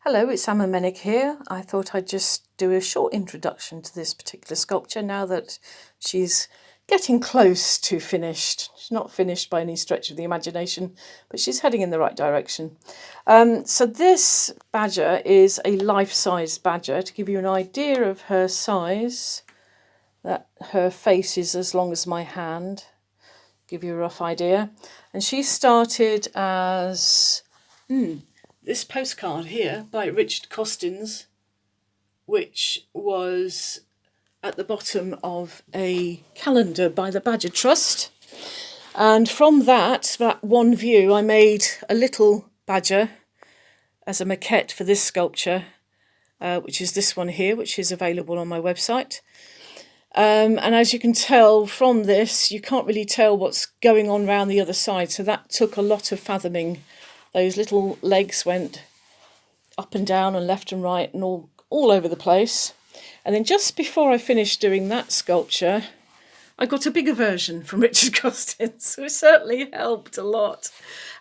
Hello, it's Menec here. I thought I'd just do a short introduction to this particular sculpture now that she's getting close to finished. She's not finished by any stretch of the imagination, but she's heading in the right direction. So this badger is a life-size badger. To give you an idea of her size, that her face is as long as my hand, give you a rough idea. And she started as this postcard here by Richard Costins, which was at the bottom of a calendar by the Badger Trust. And from that one view, I made a little badger as a maquette for this sculpture, which is this one here, which is available on my website. And as you can tell from this, you can't really tell what's going on around the other side. So that took a lot of fathoming. Those little legs went up and down and left and right and all over the place. And then just before I finished doing that sculpture, I got a bigger version from Richard Costins, who certainly helped a lot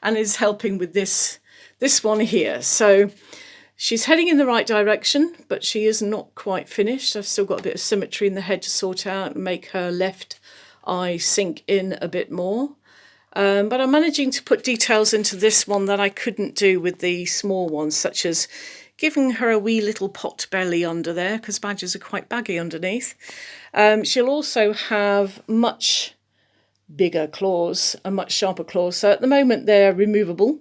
and is helping with this one here. So she's heading in the right direction, but she is not quite finished. I've still got a bit of symmetry in the head to sort out and make her left eye sink in a bit more. But I'm managing to put details into this one that I couldn't do with the small ones, such as giving her a wee little pot belly under there, because badgers are quite baggy underneath. She'll also have much bigger claws and much sharper claws. So at the moment they're removable,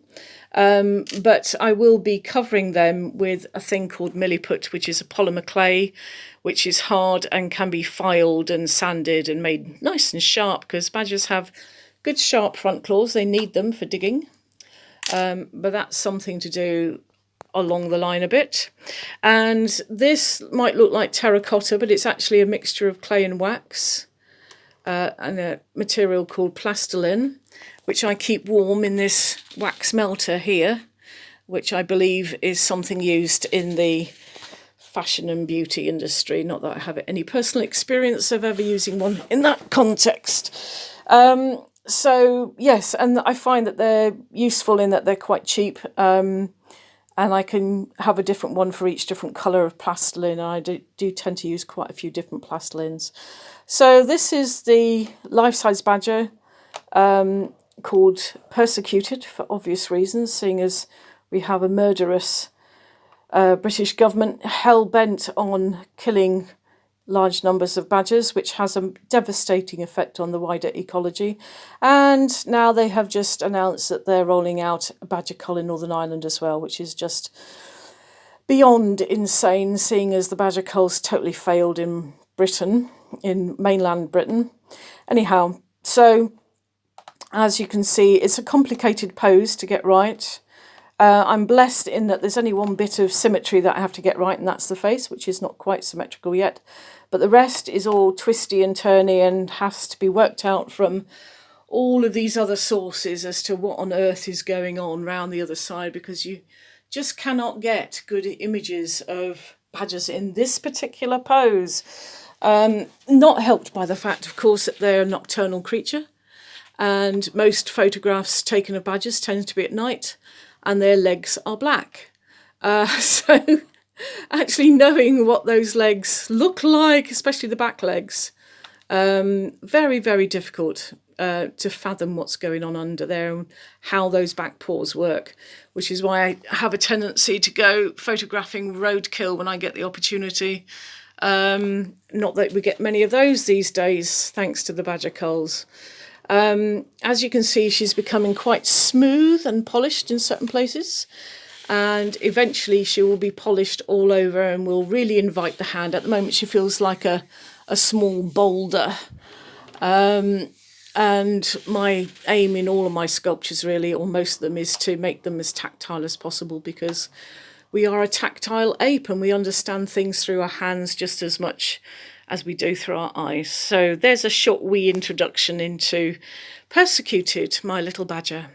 but I will be covering them with a thing called milliput, which is a polymer clay, which is hard and can be filed and sanded and made nice and sharp, because badgers have good sharp front claws. They need them for digging, but that's something to do along the line a bit. And this might look like terracotta, but it's actually a mixture of clay and wax, and a material called plastiline, which I keep warm in this wax melter here, which I believe is something used in the fashion and beauty industry. Not that I have any personal experience of ever using one in that context. So yes, and I find that they're useful in that they're quite cheap, and I can have a different one for each different colour of plastiline. I do tend to use quite a few different plastilines. So this is the life-size badger, called Persecuted, for obvious reasons, seeing as we have a murderous British government hell-bent on killing large numbers of badgers, which has a devastating effect on the wider ecology. And now they have just announced that they're rolling out a badger cull in Northern Ireland as well, which is just beyond insane, seeing as the badger cull's totally failed in Britain, in mainland Britain. Anyhow, so as you can see, it's a complicated pose to get right. I'm blessed in that there's only one bit of symmetry that I have to get right, and that's the face, which is not quite symmetrical yet. But the rest is all twisty and turny and has to be worked out from all of these other sources as to what on earth is going on round the other side, because you just cannot get good images of badgers in this particular pose. Not helped by the fact, of course, that they're a nocturnal creature, and most photographs taken of badgers tend to be at night, and their legs are black. So actually knowing what those legs look like, especially the back legs, very, very difficult to fathom what's going on under there and how those back paws work, which is why I have a tendency to go photographing roadkill when I get the opportunity. Not that we get many of those these days, thanks to the badger culls. As you can see, she's becoming quite smooth and polished in certain places, and eventually she will be polished all over and will really invite the hand. At the moment she feels like a small boulder, and my aim in all of my sculptures, really, or most of them, is to make them as tactile as possible, because we are a tactile ape and we understand things through our hands just as much as we do through our eyes. So there's a short wee introduction into Persecuted, my little badger.